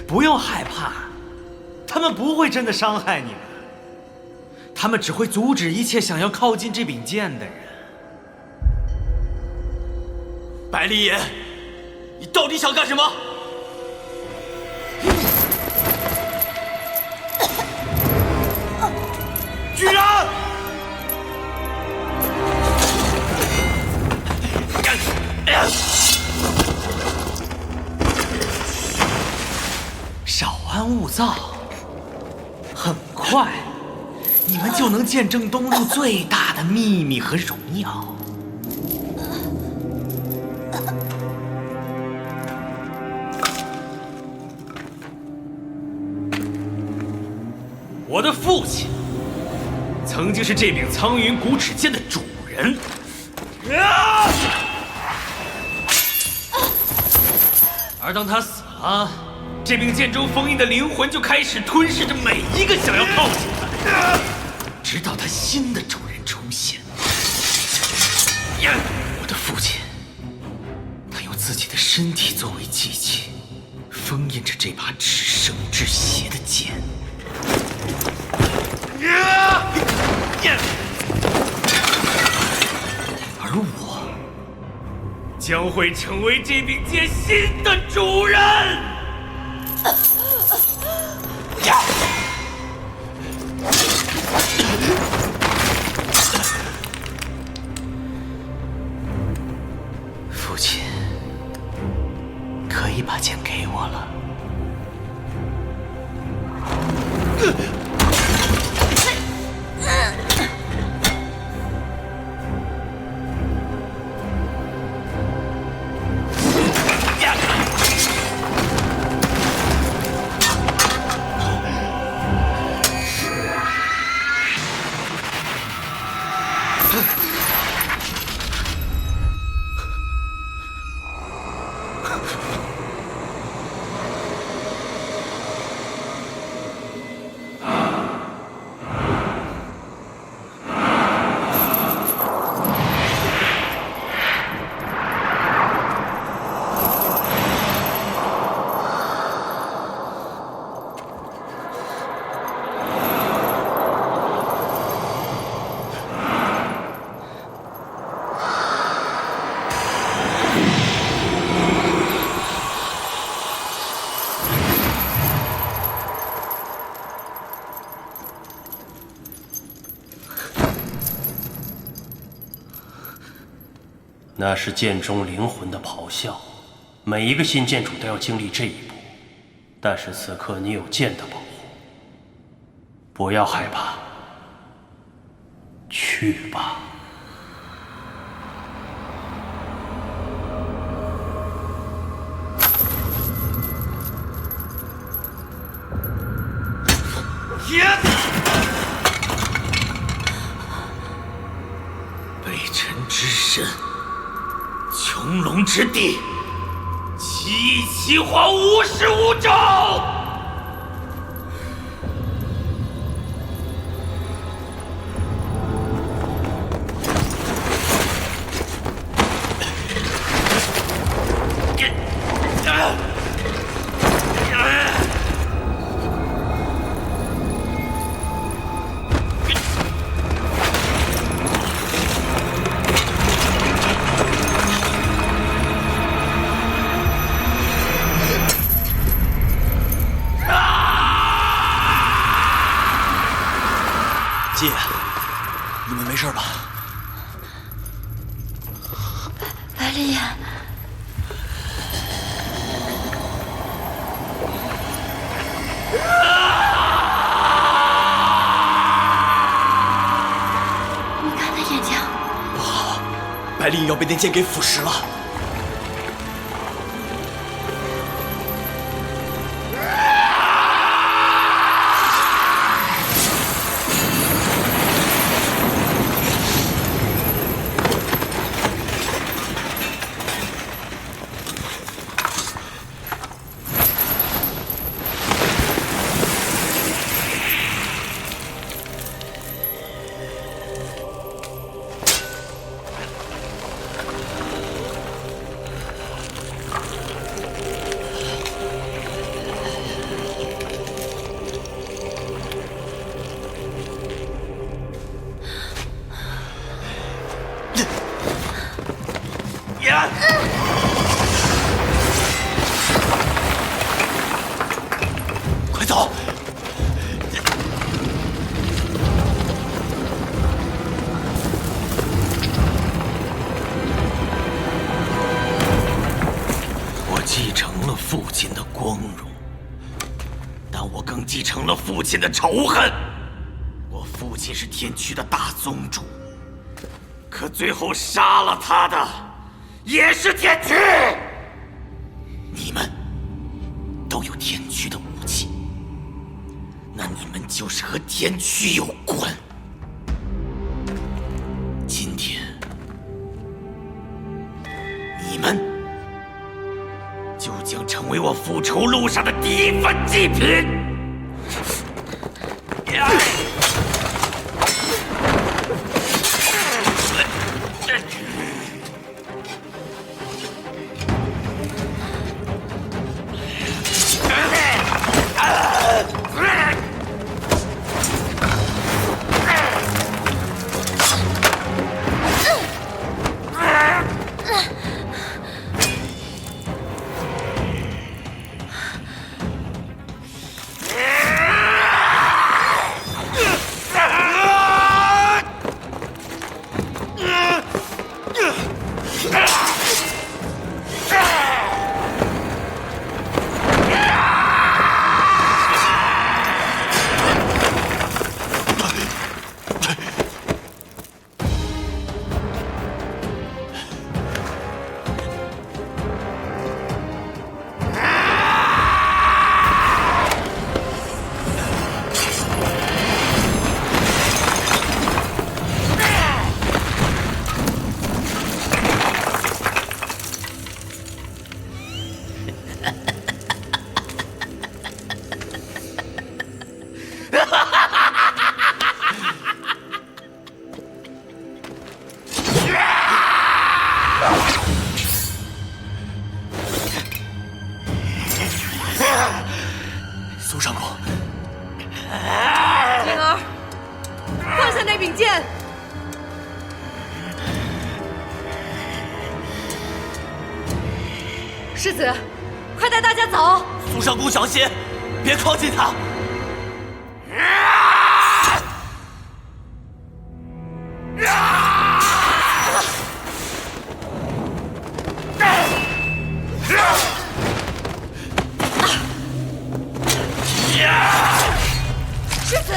不用害怕，他们不会真的伤害你们，他们只会阻止一切想要靠近这柄剑的人。百里眼，你到底想干什么？巨人！稍安勿躁，很快，你们就能见证东路最大的秘密和荣耀。我的父亲曾经是这柄苍云古齿剑的主人。而当他死了，这柄剑中封印的灵魂就开始吞噬着每一个想要靠近他，直到他新的主人出现。我的父亲，他用自己的身体作为祭器，封印着这把至圣至邪的剑。而我将会成为这柄剑新的主人。父亲，可以把剑给我了。那是剑中灵魂的咆哮，每一个新剑主都要经历这一步。但是此刻你有剑的保护，不要害怕，去吧。北辰之身，穹隆之地，奇异奇花无始无终。姐，你们没事吧？百里眼，你看他眼睛，不好，百里眼要被那剑给腐蚀了。快走！我继承了父亲的光荣，但我更继承了父亲的仇恨。我父亲是天驱的大宗主，可最后杀了他的也是天驱。你们都有天驱的武器，那你们就是和天驱有关。今天，你们就将成为我复仇路上的第一份祭品。苏上公，灵儿，放下那柄剑。世子，快带大家走！苏上公小心，别靠近他。世子，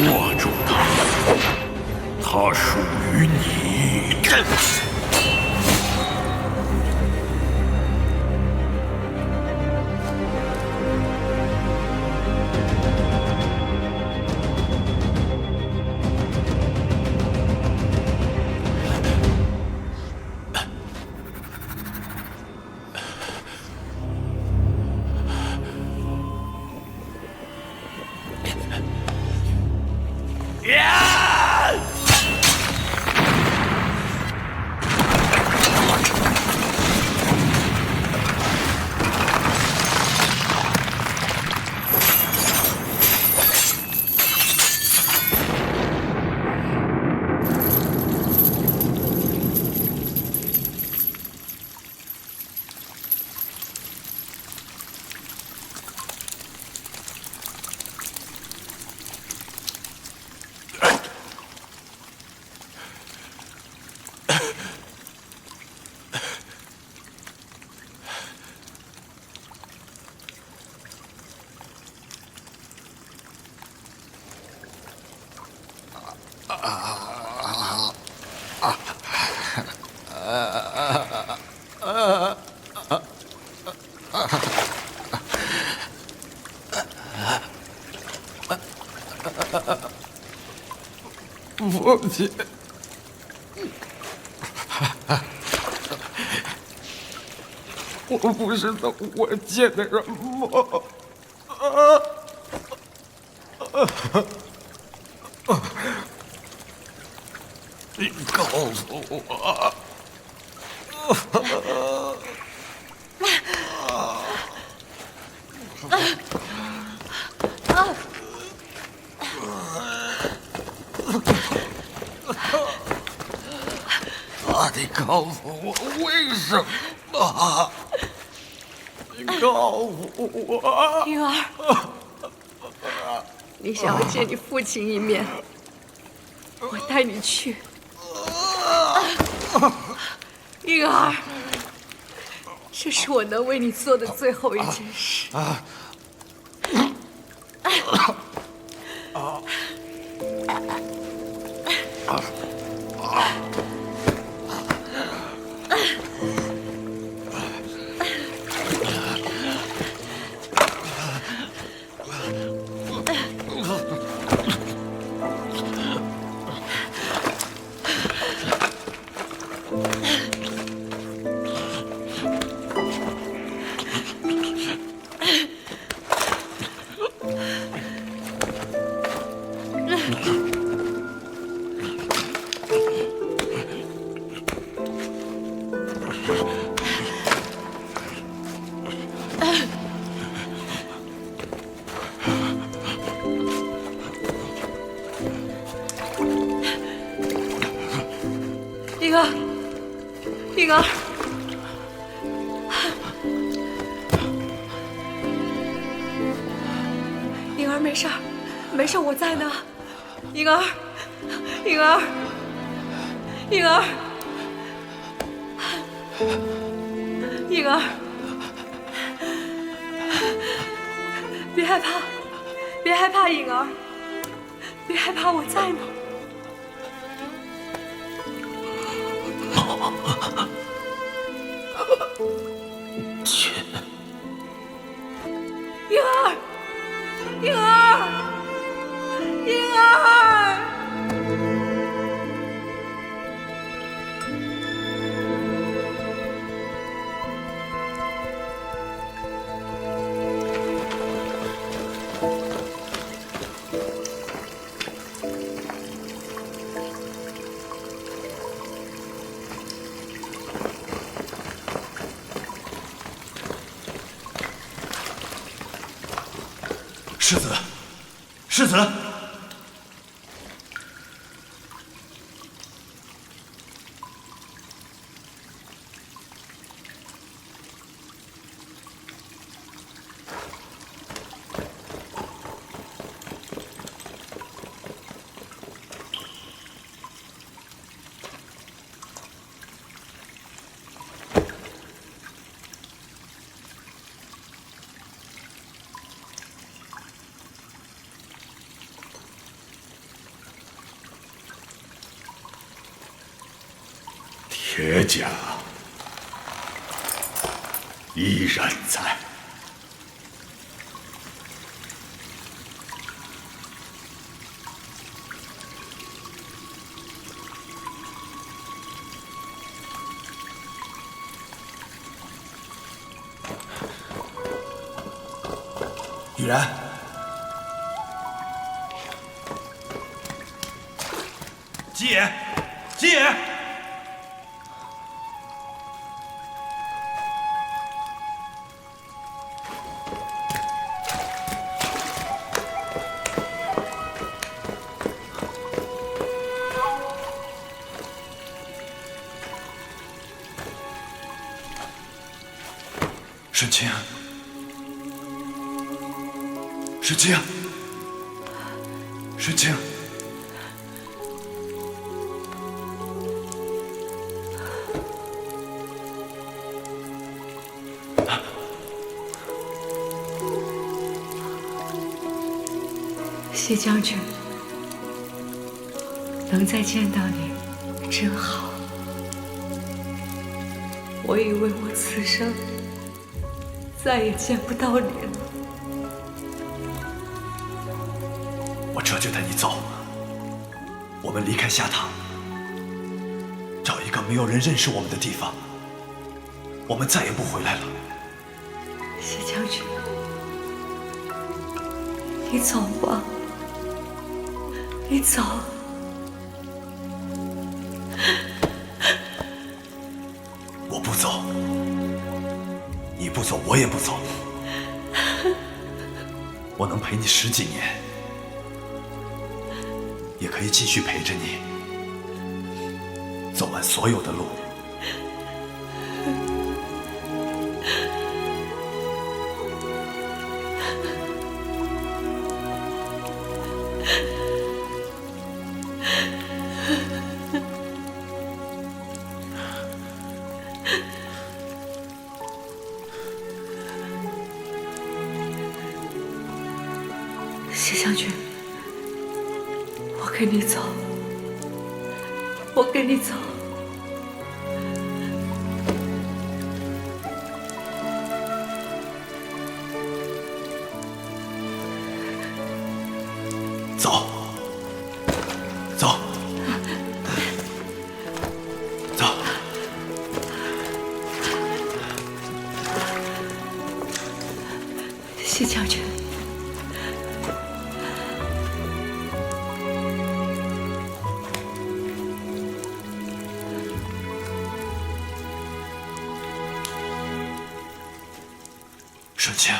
握住它，它属于你。父亲，我不是那我见的人吗？你告诉我，你告诉我为什么？你告诉我，婴儿，你想要见你父亲一面，我带你去。婴儿，这是我能为你做的最后一件事。婴儿，婴儿，婴儿没事儿，没事儿，我在呢。婴儿，婴儿，婴儿，婴儿，别害怕，别害怕，婴儿，别害怕，我在呢。姐，婴儿，婴儿，婴儿。世子，世子，铁甲依然在。雨然，吉野，吉野。沈清，沈清，沈清，西将军，能再见到你，真好。我以为我此生再也见不到你了。我这就带你走。我们离开下塔，找一个没有人认识我们的地方。我们再也不回来了。谢将军，你走吧，你走。我不走，你不走，我也不走。我能陪你10几年，也可以继续陪着你，走完所有的路。谢将军，我跟你走，我跟你走。走，走，走。谢将军。顺清，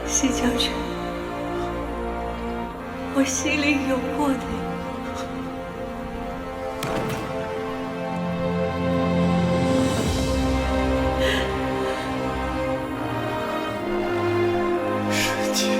谢将军，我心里有过你。顺清，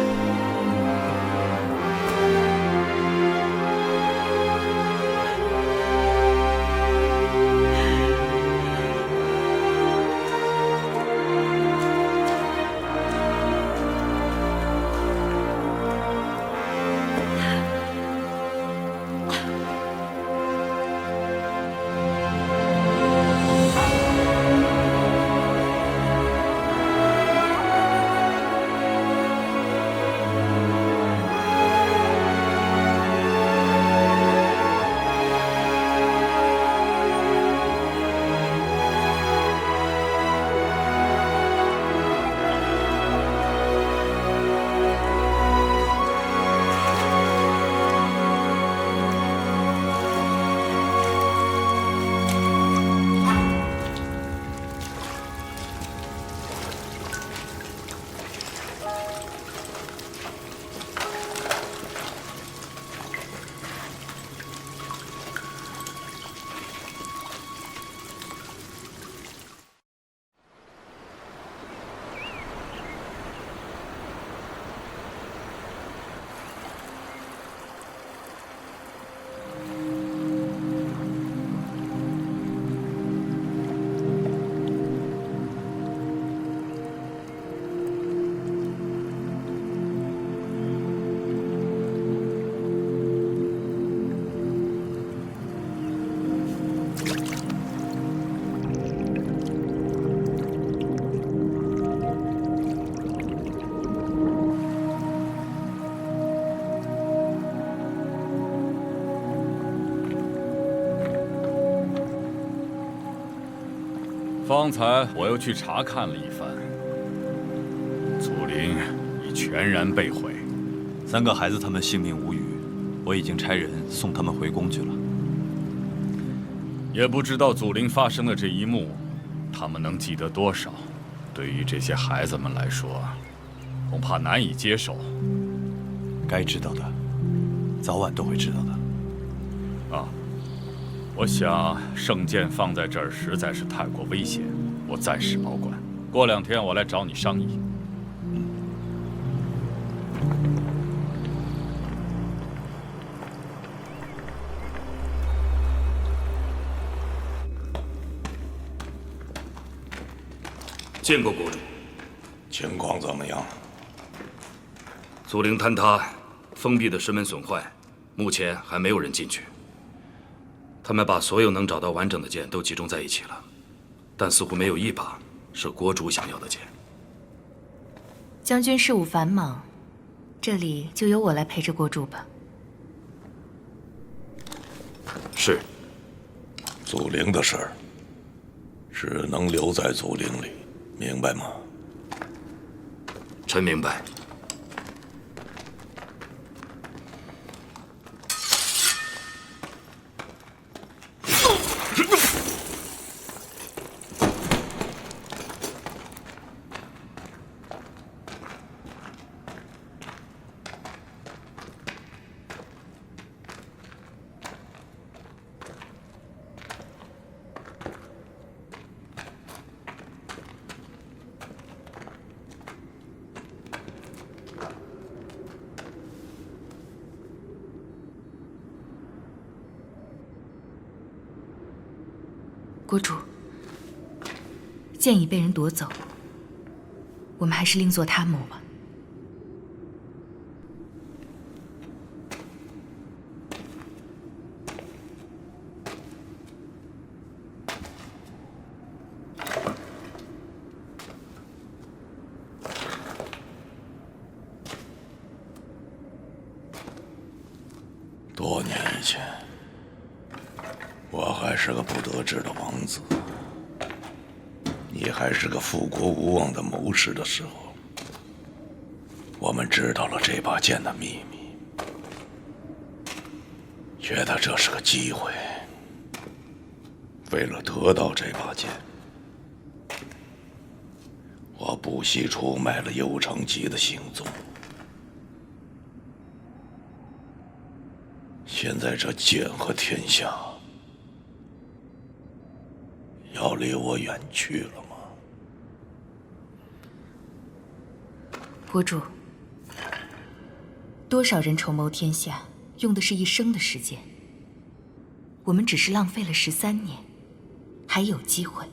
方才我又去查看了一番，祖陵已全然被毁，3个孩子他们性命无虞，我已经差人送他们回宫去了。也不知道祖陵发生的这一幕，他们能记得多少？对于这些孩子们来说，恐怕难以接受。该知道的，早晚都会知道的。啊。我想圣剑放在这儿实在是太过危险，我暂时保管。过2天我来找你商议。见过国主。情况怎么样？祖陵坍塌，封闭的石门损坏，目前还没有人进去。他们把所有能找到完整的剑都集中在一起了，但似乎没有一把是国主想要的剑。将军事务繁忙，这里就由我来陪着国主吧。是。祖陵的事儿，只能留在祖陵里，明白吗？臣明白。国主，剑已被人夺走，我们还是另作他谋吧。多年以前，我还是个不得志的王子，你还是个复国无望的谋士的时候，我们知道了这把剑的秘密，觉得这是个机会。为了得到这把剑，我不惜出卖了右城吉的行踪。现在这剑和天下要离我远去了吗？国主，多少人筹谋天下，用的是一生的时间，我们只是浪费了13年，还有机会。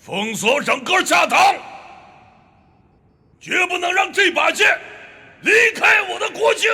封锁整个下堂，绝不能让这把剑离开我的国境。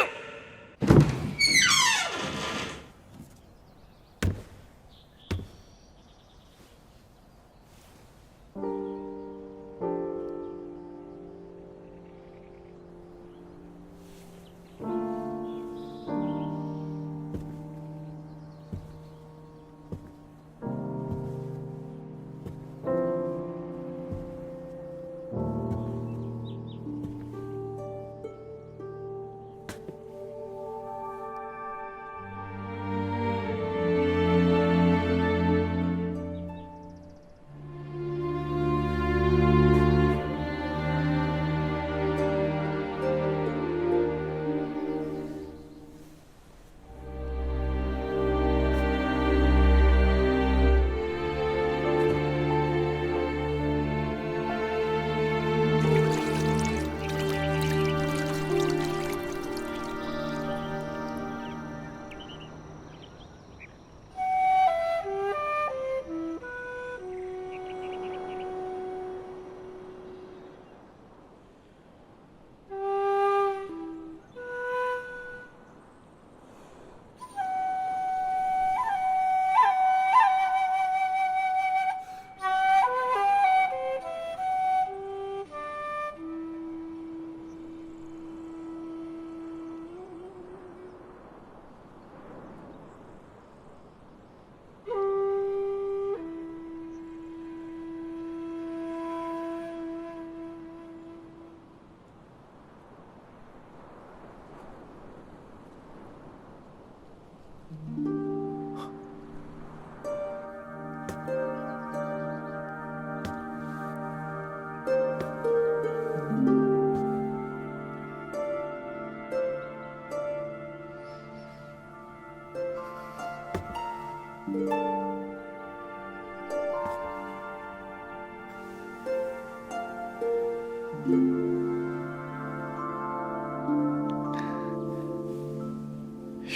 玉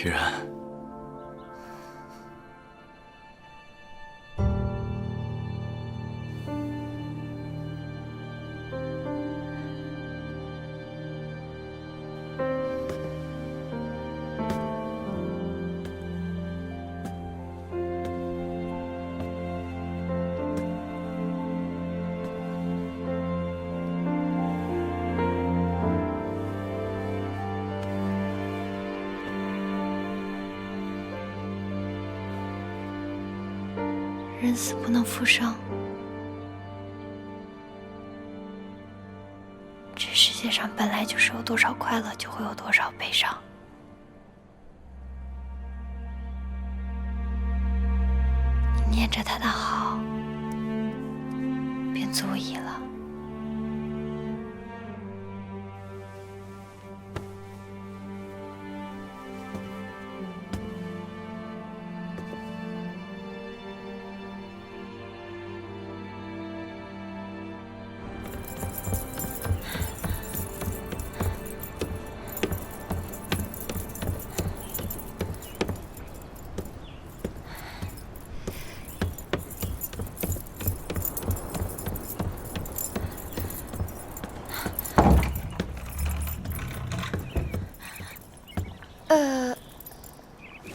然，人死不能复生，这世界上本来就是有多少快乐，就会有多少悲伤。你念着他的好，便足矣了。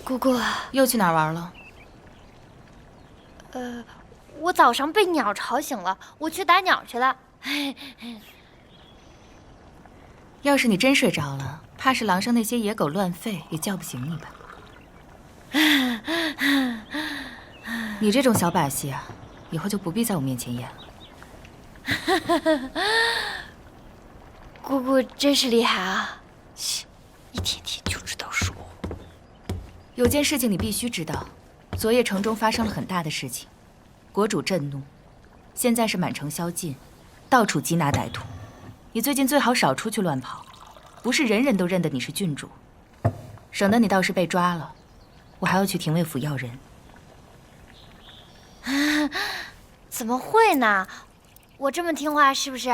姑姑，又去哪儿玩了？我早上被鸟吵醒了，我去打鸟去了。要是你真睡着了，怕是廊上那些野狗乱吠也叫不醒你吧？你这种小把戏啊，以后就不必在我面前演了。姑姑真是厉害啊！嘘，一天天就知道说。有件事情你必须知道，昨夜城中发生了很大的事情，国主震怒，现在是满城宵禁，到处缉拿歹徒。你最近最好少出去乱跑，不是人人都认得你是郡主，省得你倒是被抓了，我还要去廷尉府要人。怎么会呢？我这么听话是不是？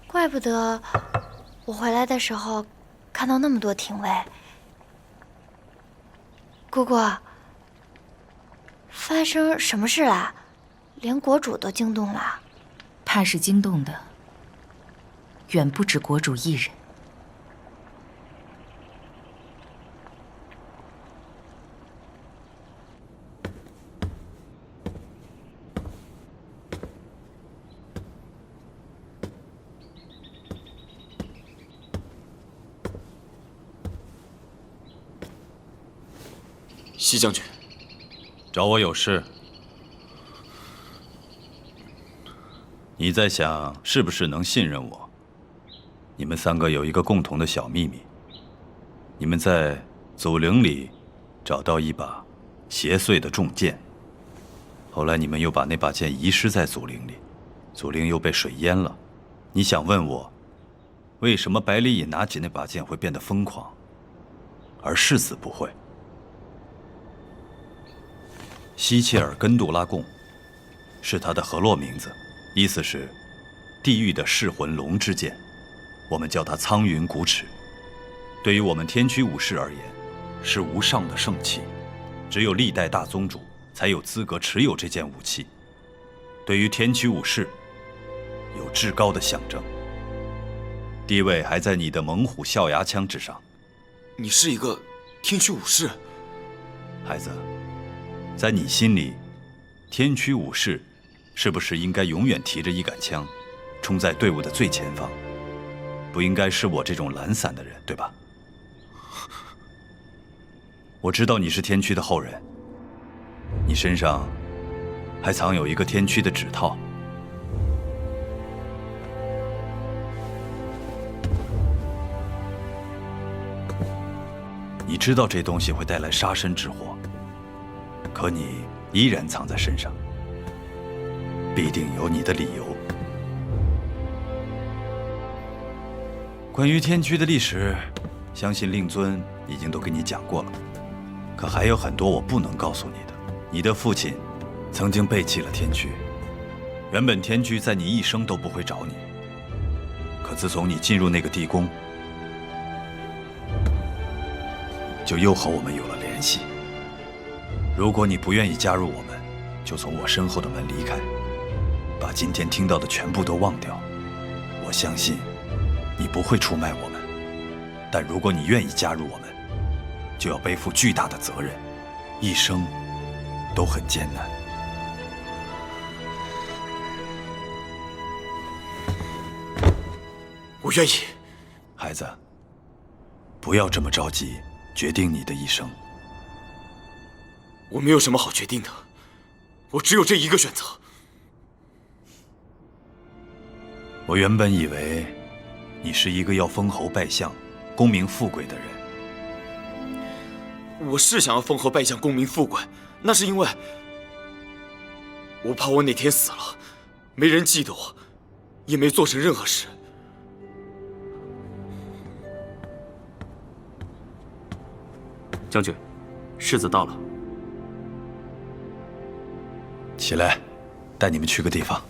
怪不得我回来的时候看到那么多廷尉。姑姑，发生什么事了？连国主都惊动了。怕是惊动的远不止国主一人。西将军，找我有事？你在想是不是能信任我？你们三个有一个共同的小秘密，你们在祖陵里找到一把邪祟的重剑，后来你们又把那把剑遗失在祖陵里，祖陵又被水淹了。你想问我，为什么百里隐拿起那把剑会变得疯狂，而世子不会？西切尔根杜拉贡是他的河洛名字，意思是地狱的噬魂龙之剑，我们叫它苍云古齿。对于我们天驱武士而言，是无上的圣器，只有历代大宗主才有资格持有这件武器。对于天驱武士，有至高的象征，地位还在你的猛虎象牙枪之上。你是一个天驱武士，孩子。在你心里，天驱武士是不是应该永远提着一杆枪，冲在队伍的最前方？不应该是我这种懒散的人，对吧？我知道你是天驱的后人，你身上还藏有一个天驱的指套。你知道这东西会带来杀身之祸。可你依然藏在身上，必定有你的理由。关于天驱的历史，相信令尊已经都给你讲过了。可还有很多我不能告诉你的。你的父亲曾经背弃了天驱，原本天驱在你一生都不会找你，可自从你进入那个地宫，就又和我们有了联系。如果你不愿意加入我们，就从我身后的门离开，把今天听到的全部都忘掉。我相信你不会出卖我们，但如果你愿意加入我们，就要背负巨大的责任，一生都很艰难。我愿意。孩子，不要这么着急决定你的一生。我没有什么好决定的，我只有这一个选择。我原本以为你是一个要封侯拜相、功名富贵的人。我是想要封侯拜相、功名富贵，那是因为我怕我哪天死了，没人记得我，也没做成任何事。将军，世子到了。起来，带你们去个地方。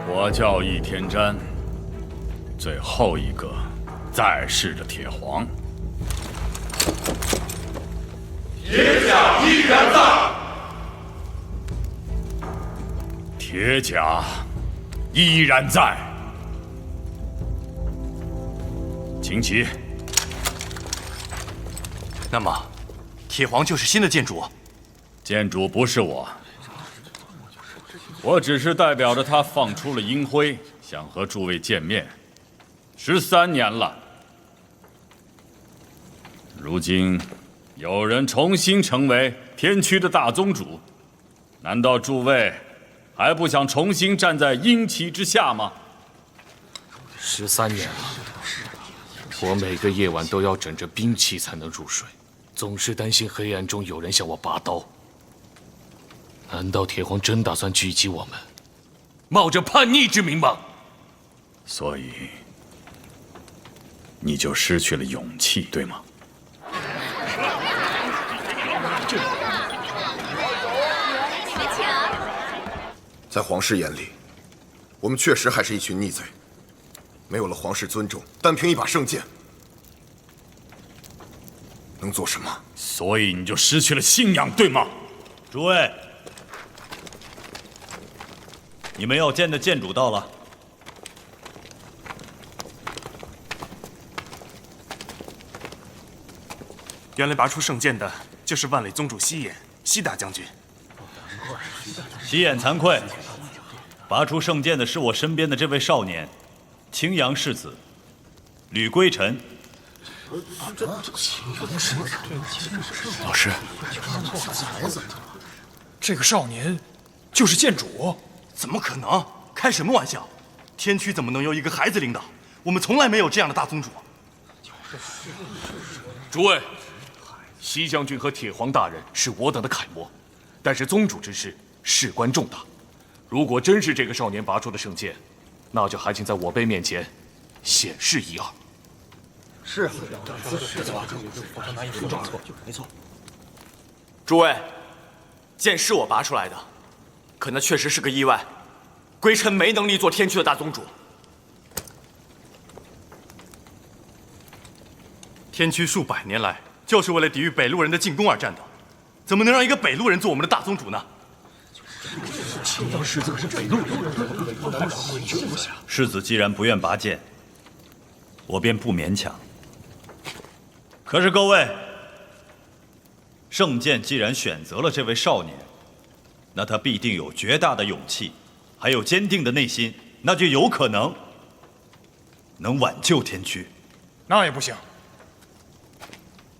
我叫易天瞻，最后一个在世的铁皇。铁甲依然在。铁甲依然在。请起。那么，铁皇就是新的建主？建主不是我。我只是代表着他放出了鹰灰，想和诸位见面，13年了。如今有人重新成为天驱的大宗主，难道诸位还不想重新站在鹰旗之下吗？13年了，我每个夜晚都要枕着兵器才能入睡，总是担心黑暗中有人向我拔刀。难道铁皇真打算狙击我们，冒着叛逆之名吗？所以，你就失去了勇气，对吗？在皇室眼里，我们确实还是一群逆贼，没有了皇室尊重，单凭一把圣剑，能做什么？所以你就失去了信仰，对吗？诸位。你们要见的建主到了。原来拔出圣剑的就是万里宗主西衍，西大将军。西衍惭愧，拔出圣剑的是我身边的这位少年，青阳世子吕归尘。老师，这个少年就是建主？怎么可能？开什么玩笑！天驱怎么能由一个孩子领导？我们从来没有这样的大宗主。诸位，西将军和铁皇大人是我等的楷模，但是宗主之事事关重大。如果真是这个少年拔出的圣剑，那就还请在我辈面前显示一二。是，没错。诸位，剑是我拔出来的，可那确实是个意外。归臣没能力做天驱的大宗主。天驱数百年来就是为了抵御北路人的进攻而战斗，怎么能让一个北路人做我们的大宗主呢？世子可是北路人，世子既然不愿拔剑，我便不勉强。可是各位，圣剑既然选择了这位少年，那他必定有绝大的勇气，还有坚定的内心，那就有可能能挽救天驱。那也不行。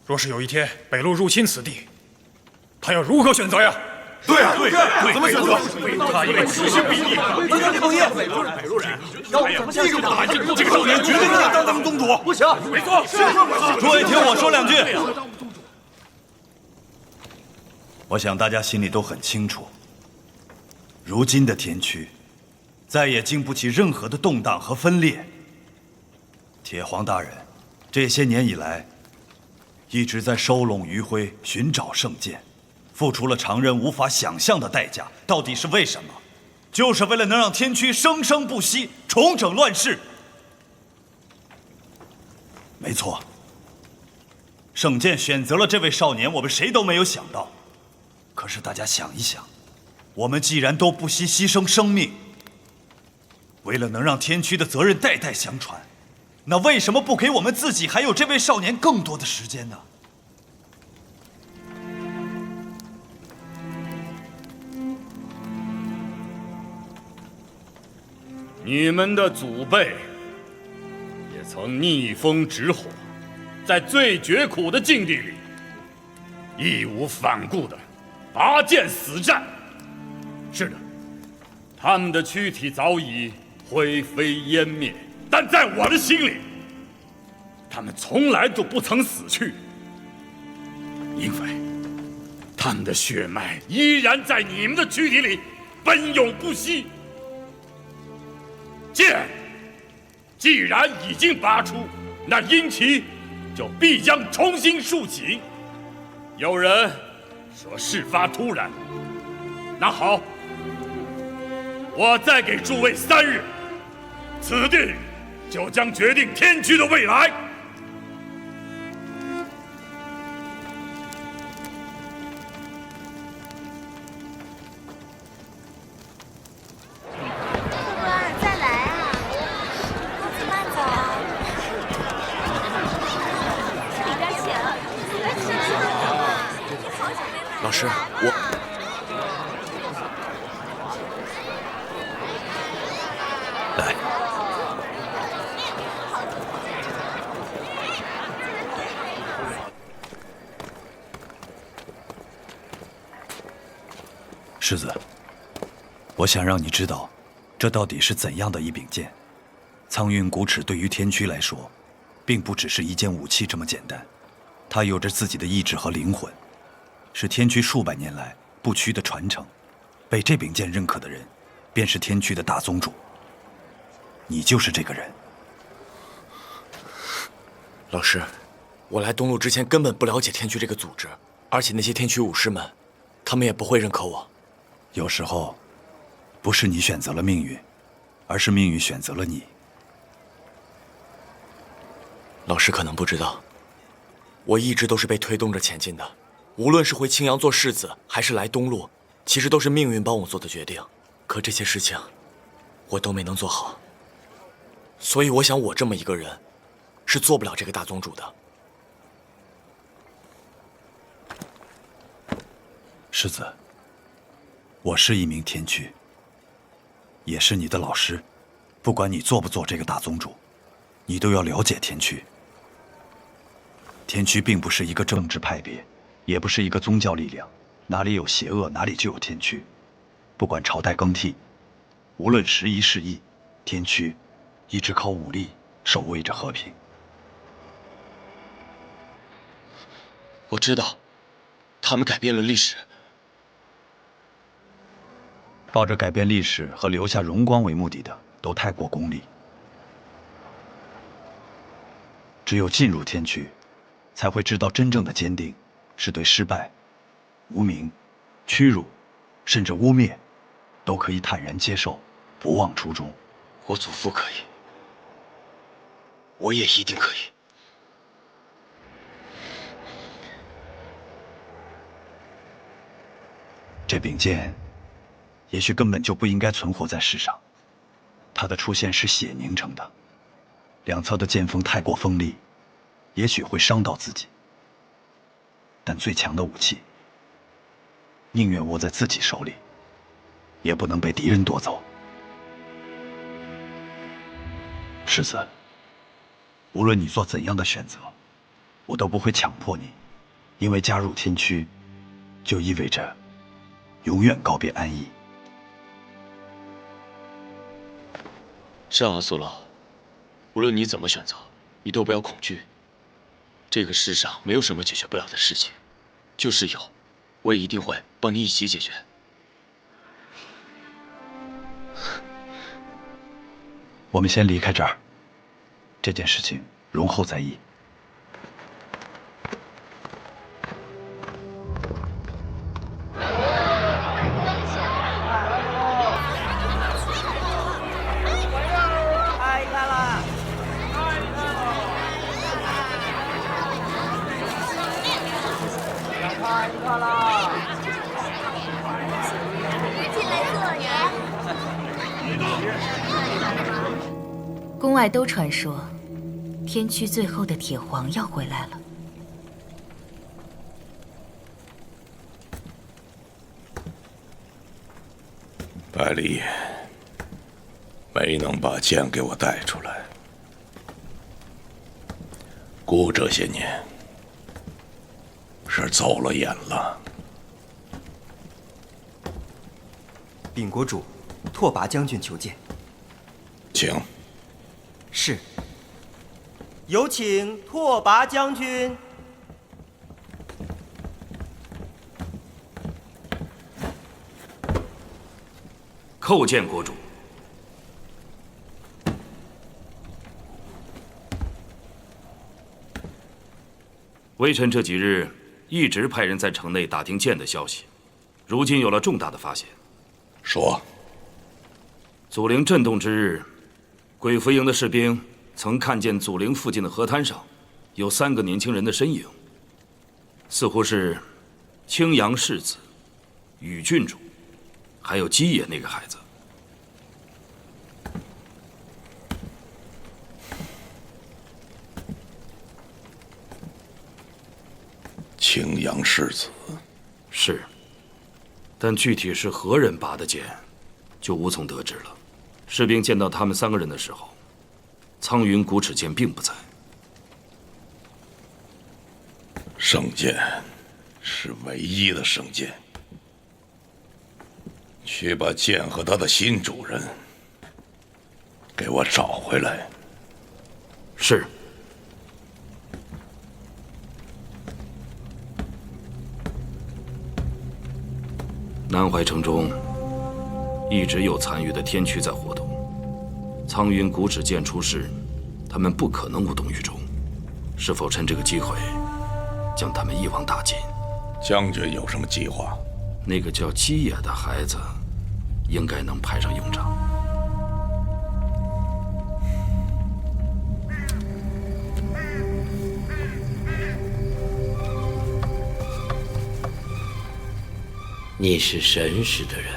若是有一天北路入侵此地，他要如何选择呀？对啊，对，怎么选择？他应该此时必异。不能创业，北路人，这个打这个少年绝对能当咱们宗主。不行，没错。诸位听我说两句。我想大家心里都很清楚，如今的天驱，再也经不起任何的动荡和分裂。铁皇大人，这些年以来，一直在收拢余晖，寻找圣剑。付出了常人无法想象的代价，到底是为什么？就是为了能让天驱生生不息，重整乱世。没错，圣剑选择了这位少年，我们谁都没有想到。可是大家想一想，我们既然都不惜牺牲生命，为了能让天驱的责任代代相传，那为什么不给我们自己还有这位少年更多的时间呢？你们的祖辈也曾逆风直火，在最绝苦的境地里，义无反顾地拔剑死战。是的，他们的躯体早已灰飞烟灭，但在我的心里，他们从来都不曾死去，因为他们的血脉依然在你们的躯体里奔涌不息。剑既然已经拔出，那阴旗就必将重新竖起。有人说事发突然，那好，我再给诸位3日，此地就将决定天驱的未来。老师，来，世子，我想让你知道，这到底是怎样的一柄剑。苍云古尺对于天驱来说，并不只是一件武器这么简单，它有着自己的意志和灵魂。是天驱数百年来不屈的传承，被这柄剑认可的人，便是天驱的大宗主。你就是这个人。老师，我来东路之前根本不了解天驱这个组织，而且那些天驱武士们，他们也不会认可我。有时候，不是你选择了命运，而是命运选择了你。老师可能不知道，我一直都是被推动着前进的。无论是回青阳做世子，还是来东路，其实都是命运帮我做的决定。可这些事情，我都没能做好。所以我想，我这么一个人，是做不了这个大宗主的。世子，我是一名天驱，也是你的老师。不管你做不做这个大宗主，你都要了解天驱。天驱并不是一个政治派别，也不是一个宗教力量，哪里有邪恶，哪里就有天驱。不管朝代更替，无论时移世易，天驱一直靠武力守卫着和平。我知道，他们改变了历史。抱着改变历史和留下荣光为目的的，都太过功利。只有进入天区，才会知道真正的坚定是对失败、无名、屈辱，甚至污蔑，都可以坦然接受，不忘初衷。我祖父可以，我也一定可以。这柄剑，也许根本就不应该存活在世上。它的出现是血凝成的，两侧的剑锋太过锋利，也许会伤到自己。但最强的武器，宁愿握在自己手里，也不能被敌人夺走。世子，无论你做怎样的选择，我都不会强迫你，因为加入天驱，就意味着永远告别安逸。是啊，苏老，无论你怎么选择，你都不要恐惧。这个世上没有什么解决不了的事情，就是有，我也一定会帮你一起解决。我们先离开这儿，这件事情容后再议。宫外都传说，天驱最后的铁皇要回来了。百里没能把剑给我带出来，姑这些年是走了眼了。禀国主，拓跋将军求见。请。是。有请拓跋将军。叩见国主。微臣这几日一直派人在城内打听剑的消息，如今有了重大的发现。说。祖陵震动之日，鬼符营的士兵曾看见祖陵附近的河滩上有3个年轻人的身影，似乎是青阳世子、宇郡主，还有基野那个孩子。青阳世子是，但具体是何人拔的剑，就无从得知了。士兵见到他们3个人的时候，苍云古齿剑并不在。圣剑是唯一的圣剑，去把剑和他的新主人给我找回来。是。南怀城中一直有残余的天驱在活动，苍云古齿剑出世，他们不可能无动于衷。是否趁这个机会将他们一网打尽？将军有什么计划？那个叫基野的孩子，应该能派上用场。你是神使的人，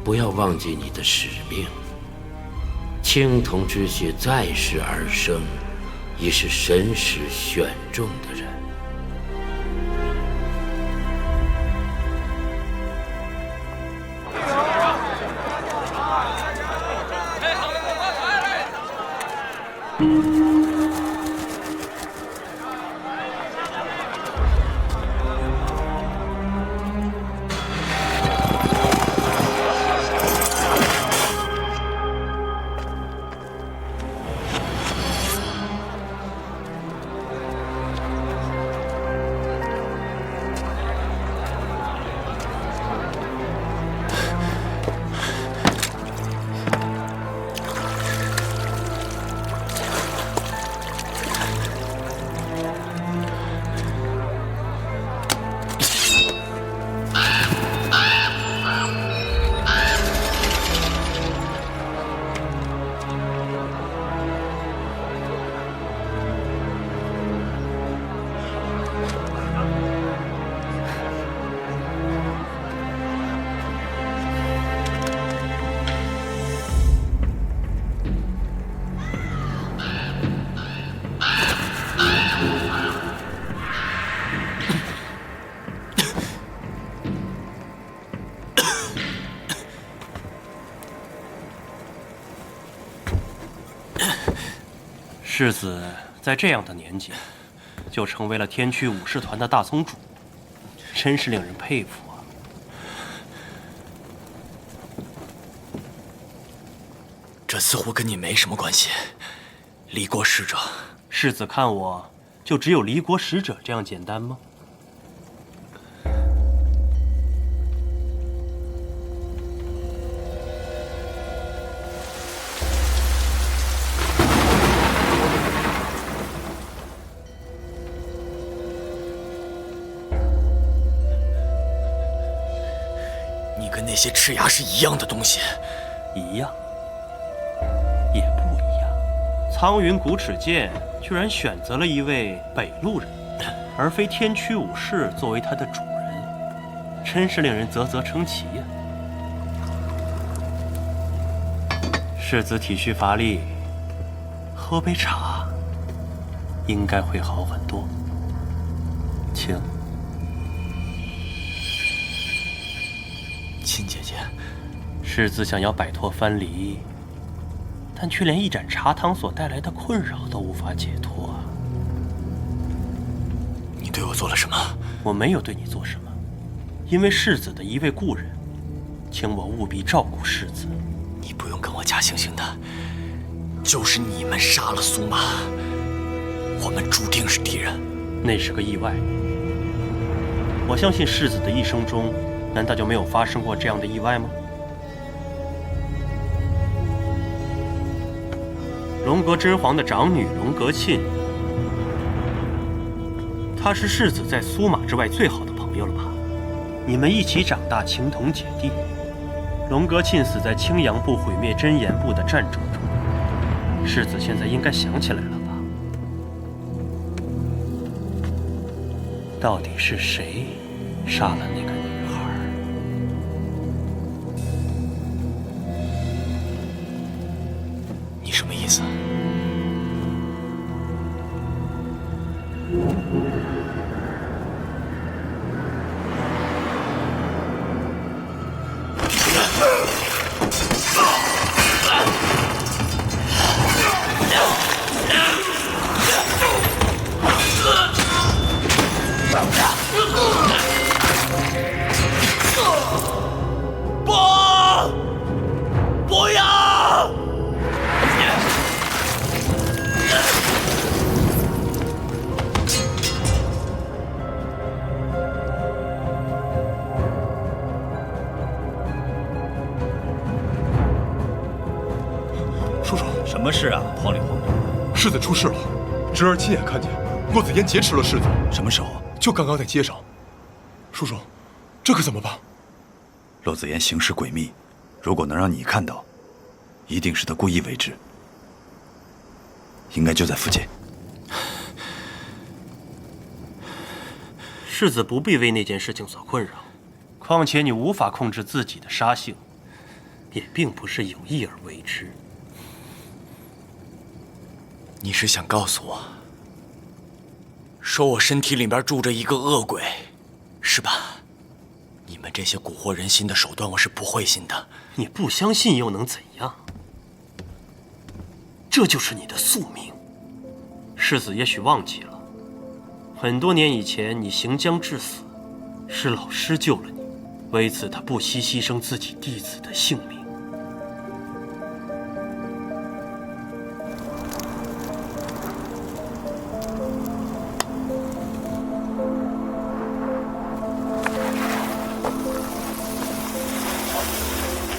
不要忘记你的使命。青铜之血在世而生，已是神使选中的人。世子在这样的年纪，就成为了天驱武士团的大宗主，真是令人佩服啊！这似乎跟你没什么关系。离国使者，世子看我就只有离国使者这样简单吗？你跟那些赤牙是一样的东西。一样，也不一样。苍云古齿剑居然选择了一位北路人，而非天驱武士作为他的主人，真是令人啧啧称奇呀！世子体虚乏力，喝杯茶，应该会好很多。请。亲姐姐，世子想要摆脱藩篱，但却连一盏茶汤所带来的困扰都无法解脱啊！你对我做了什么？我没有对你做什么，因为世子的一位故人，请我务必照顾世子。你不用跟我假惺惺的，就是你们杀了苏玛，我们注定是敌人。那是个意外。我相信世子的一生中，难道就没有发生过这样的意外吗？龙阁真皇的长女龙阁沁，她是世子在苏玛之外最好的朋友了吧？你们一起长大，情同姐弟。龙阁沁死在青阳部毁灭真言部的战争中，世子现在应该想起来了吧？到底是谁杀了那个女孩？你什么意思？不要！叔叔，什么事啊？慌里慌张。世子出事了，侄儿亲眼看见洛子嫣劫持了世子。什么时候？就刚刚在街上。叔叔，这可怎么办？洛子嫣行事诡秘，如果能让你看到，一定是他故意为之。应该就在附近。世子不必为那件事情所困扰，况且你无法控制自己的杀性，也并不是有意而为之。你是想告诉我，说我身体里面住着一个恶鬼，是吧？你们这些蛊惑人心的手段，我是不会信的。你不相信又能怎样？这就是你的宿命。世子也许忘记了，很多年以前你行将至死，是老师救了你，为此他不惜牺牲自己弟子的性命。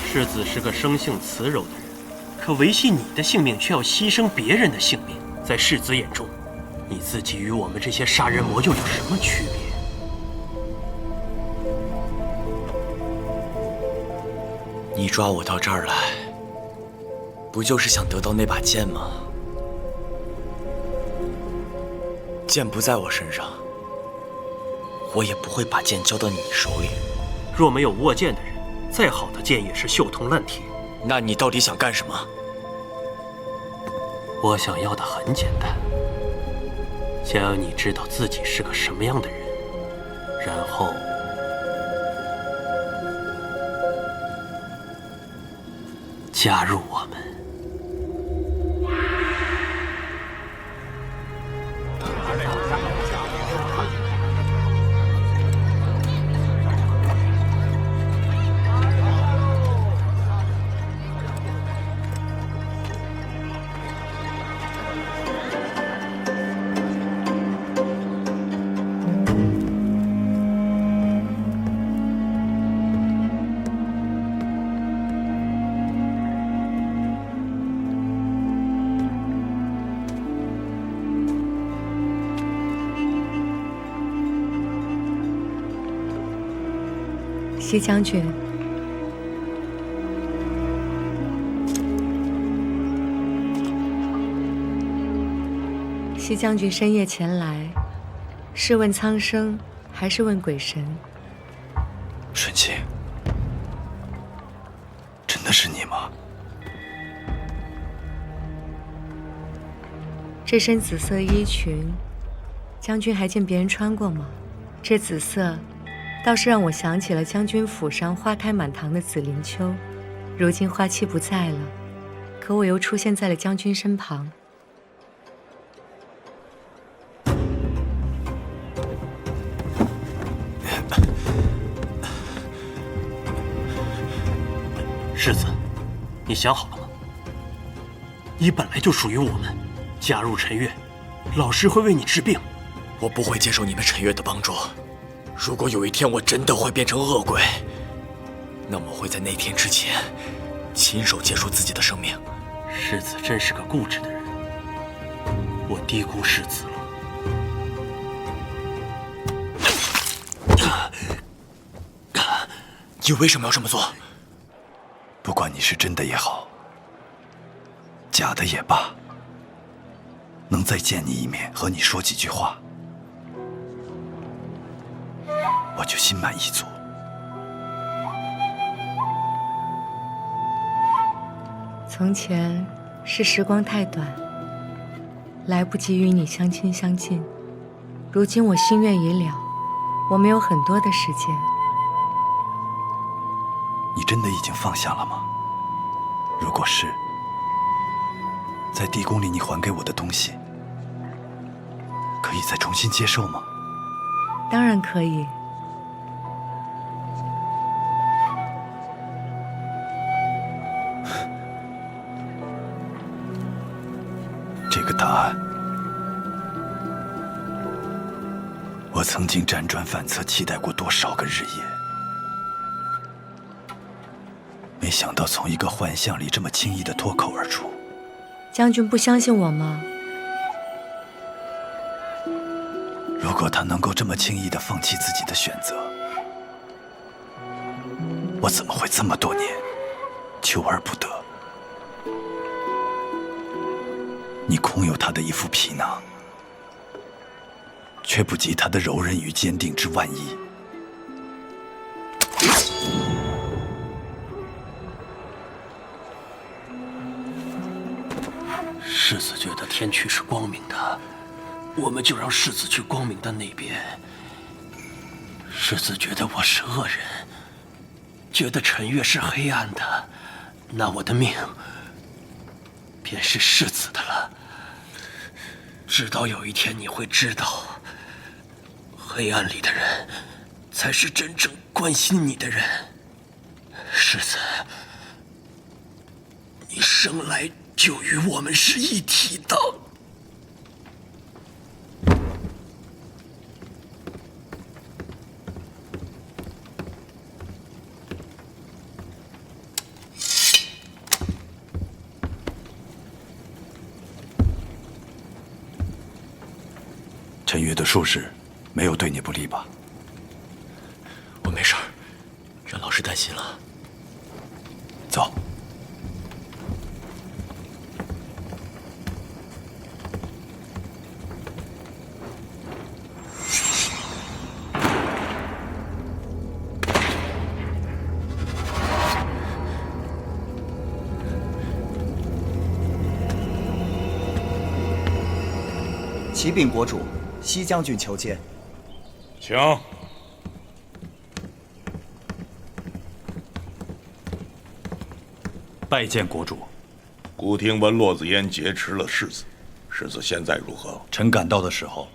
世子是个生性慈柔的人，可维系你的性命却要牺牲别人的性命，在世子眼中，你自己与我们这些杀人魔又有什么区别？你抓我到这儿来，不就是想得到那把剑吗？剑不在我身上，我也不会把剑交到你手里。若没有握剑的人，再好的剑也是锈铜烂铁。那你到底想干什么？我想要的很简单，想要你知道自己是个什么样的人，然后加入我们。西将军，西将军深夜前来，是问苍生，还是问鬼神？顺清，真的是你吗？这身紫色衣裙，将军还见别人穿过吗？这紫色，倒是让我想起了将军府上花开满堂的紫菱秋。如今花期不在了，可我又出现在了将军身旁。世子，你想好了吗？你本来就属于我们，加入陈月，老师会为你治病。我不会接受你们陈月的帮助。如果有一天我真的会变成恶鬼，那么我会在那天之前亲手结束自己的生命。世子真是个固执的人，我低估世子了。你为什么要这么做？不管你是真的也好，假的也罢，能再见你一面，和你说几句话，我就心满意足。从前是时光太短，来不及与你相亲相近。如今我心愿已了，我们有很多的时间。你真的已经放下了吗？如果是，在地宫里你还给我的东西，可以再重新接受吗？当然可以。这个答案，我曾经辗转反侧，期待过多少个日夜。没想到从一个幻象里这么轻易地脱口而出。将军不相信我吗？如果他能够这么轻易地放弃自己的选择，我怎么会这么多年求而不得？你空有他的一副皮囊，却不及他的柔韧与坚定之万一。世子觉得天区是光明的，我们就让世子去光明的那边。世子觉得我是恶人，觉得陈月是黑暗的，那我的命便是世子的了。直到有一天你会知道，黑暗里的人才是真正关心你的人。世子，你生来就与我们是一体的。陈月的术士没有对你不利吧？我没事儿，让老师担心了。走。启禀国主，西将军求见。请。拜见国主。孤听闻骆子嫣劫持了世子，世子现在如何？臣赶到的时候，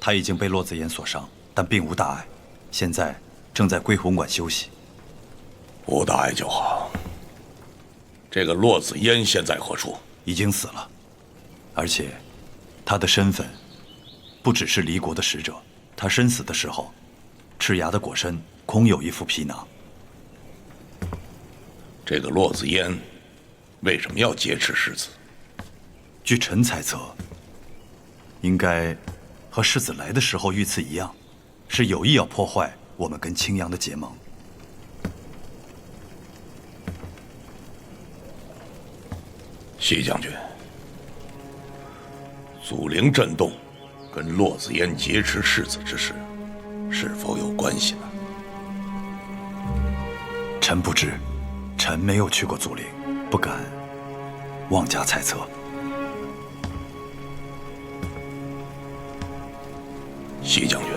他已经被骆子嫣所伤，但并无大碍，现在正在归红馆休息。无大碍就好。这个骆子嫣现在何处？已经死了，而且他的身份不只是离国的使者。他身死的时候，赤牙的果身空有一副皮囊。这个骆子嫣为什么要劫持世子？据臣猜测，应该和世子来的时候遇刺一样，是有意要破坏我们跟青阳的结盟。西将军，祖陵震动跟骆子嫣劫持世子之事是否有关系呢？臣不知，臣没有去过祖陵，不敢妄加猜测。西将军，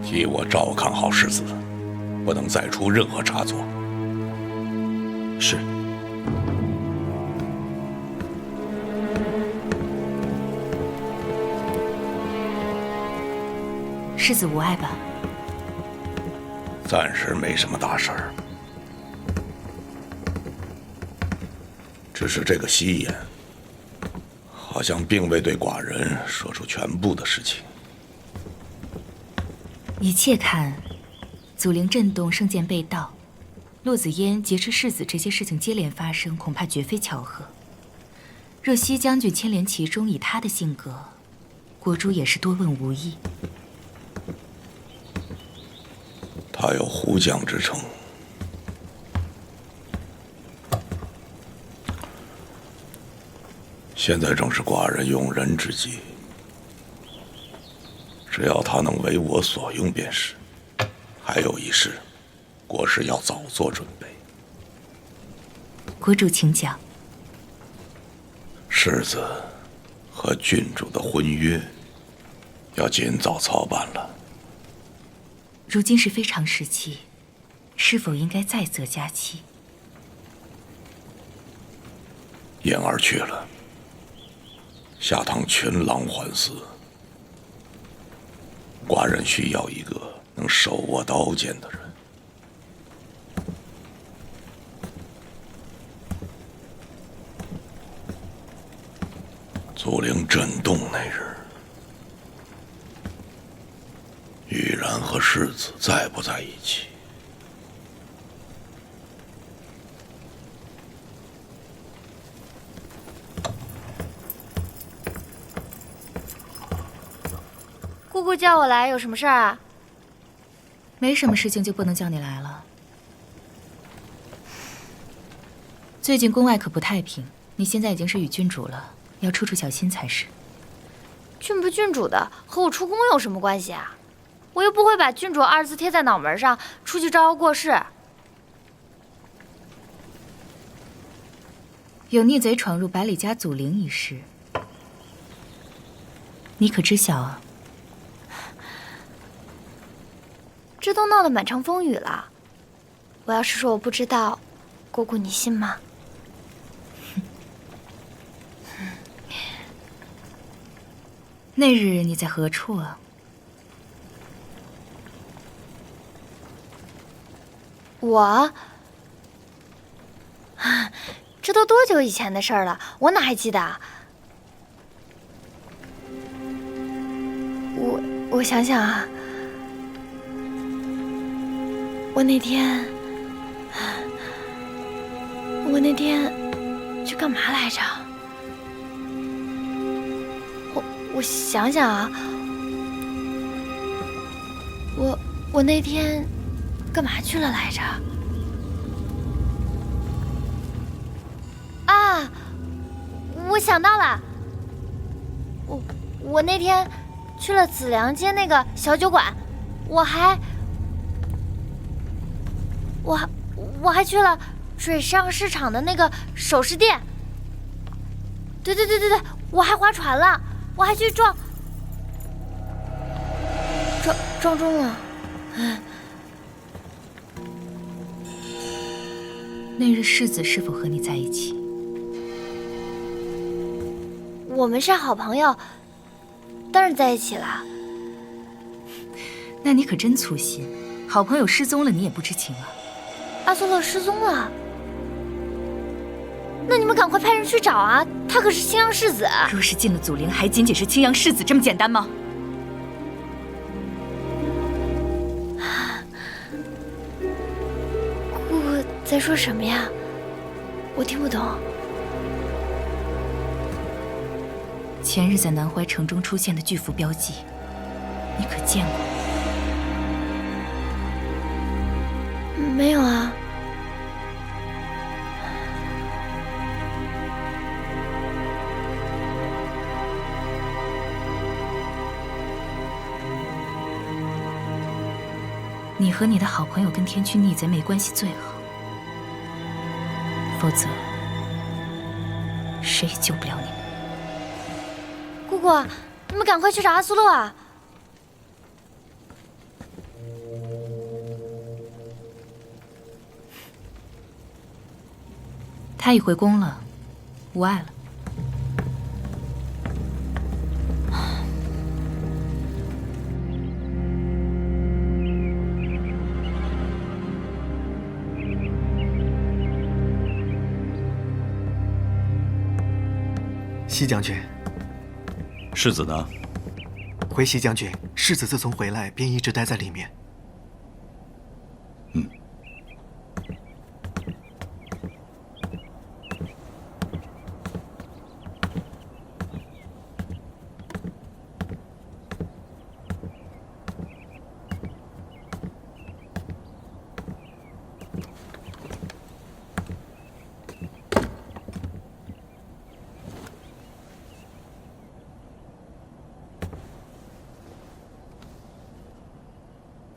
替我照看好世子，不能再出任何差错。是。世子无碍吧？暂时没什么大事儿，只是这个西言好像并未对寡人说出全部的事情。一切看，祖陵震动，圣剑被盗，骆子嫣劫持世子这些事情接连发生，恐怕绝非巧合。若西将军牵连其中，以他的性格，国主也是多问无益。他有胡将之称，现在正是寡人用人之际，只要他能为我所用便是。还有一事，国师要早做准备。国主请讲。世子和郡主的婚约要尽早操办了。如今是非常时期，是否应该再择佳期？燕儿去了，下堂群狼环伺，寡人需要一个能手握刀剑的人。祖陵震动那日，玉然和世子在不在一起？姑姑叫我来，有什么事儿啊？没什么事情就不能叫你来了。最近宫外可不太平，你现在已经是与郡主了，要处处小心才是。郡不郡主的，和我出宫有什么关系啊？我又不会把郡主二字贴在脑门上，出去招摇过市。有逆贼闯入百里家祖陵一事，你可知晓啊？这都闹得满城风雨了，我要是说我不知道，姑姑你信吗？那日你在何处啊？我，这都多久以前的事儿了，我哪还记得啊？我想想啊，我那天去干嘛来着？我想想啊，我那天干嘛去了来着？啊，我想到了，我那天去了紫良街那个小酒馆，我还去了水上市场的那个首饰店。对，我还划船了，我还去撞钟了。那日世子是否和你在一起？我们是好朋友，当然在一起了。那你可真粗心，好朋友失踪了你也不知情啊？阿苏勒失踪了，那你们赶快派人去找啊！他可是青阳世子。若是进了祖陵，还仅仅是青阳世子这么简单吗？姑姑在说什么呀？我听不懂。前日在南怀城中出现的巨幅标记，你可见过？没有啊。你和你的好朋友跟天驱逆贼没关系最好，否则谁也救不了你们。姑姑，你们赶快去找阿苏洛啊！他已回宫了，无碍了。西将军，世子呢？回西将军，世子自从回来便一直待在里面。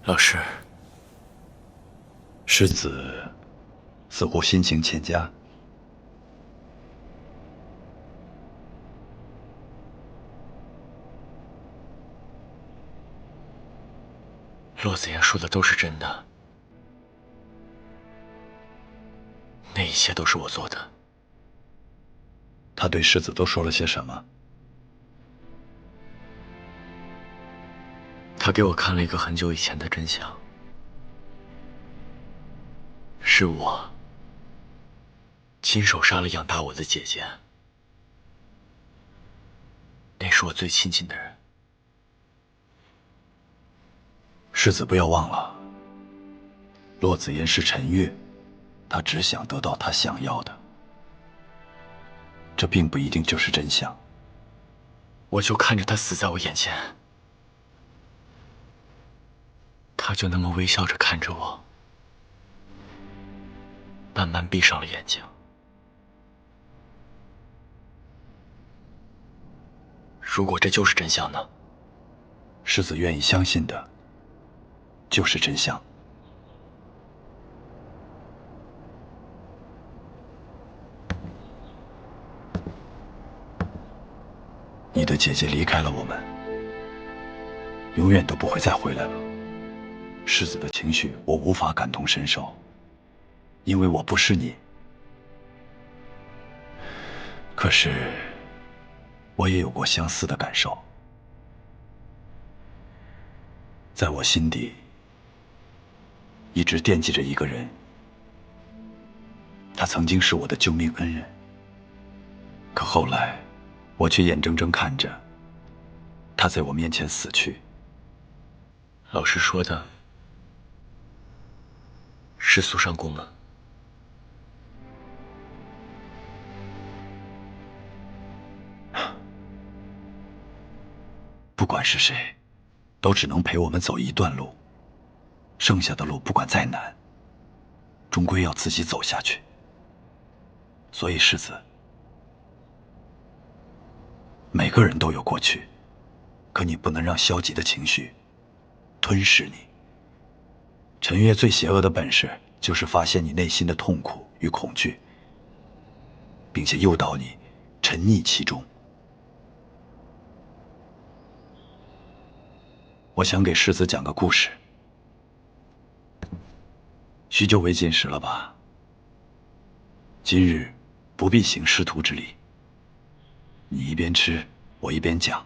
老师，世子似乎心情欠佳。骆子言说的都是真的，那一切都是我做的。他对世子都说了些什么？他给我看了一个很久以前的真相，是我亲手杀了养大我的姐姐，那是我最亲近的人。世子不要忘了，骆子言是陈月，他只想得到他想要的，这并不一定就是真相。我就看着他死在我眼前，他就那么微笑着看着我，慢慢闭上了眼睛。如果这就是真相呢？世子愿意相信的，就是真相。你的姐姐离开了我们，永远都不会再回来了。世子的情绪我无法感同身受，因为我不是你。可是，我也有过相似的感受。在我心底，一直惦记着一个人，他曾经是我的救命恩人。可后来，我却眼睁睁看着他在我面前死去。老师说的是苏尚宫吗？不管是谁，都只能陪我们走一段路，剩下的路不管再难，终归要自己走下去。所以世子，每个人都有过去，可你不能让消极的情绪吞噬你。陈月最邪恶的本事，就是发现你内心的痛苦与恐惧，并且诱导你沉溺其中。我想给世子讲个故事。许久未进食了吧？今日不必行师徒之礼，你一边吃，我一边讲。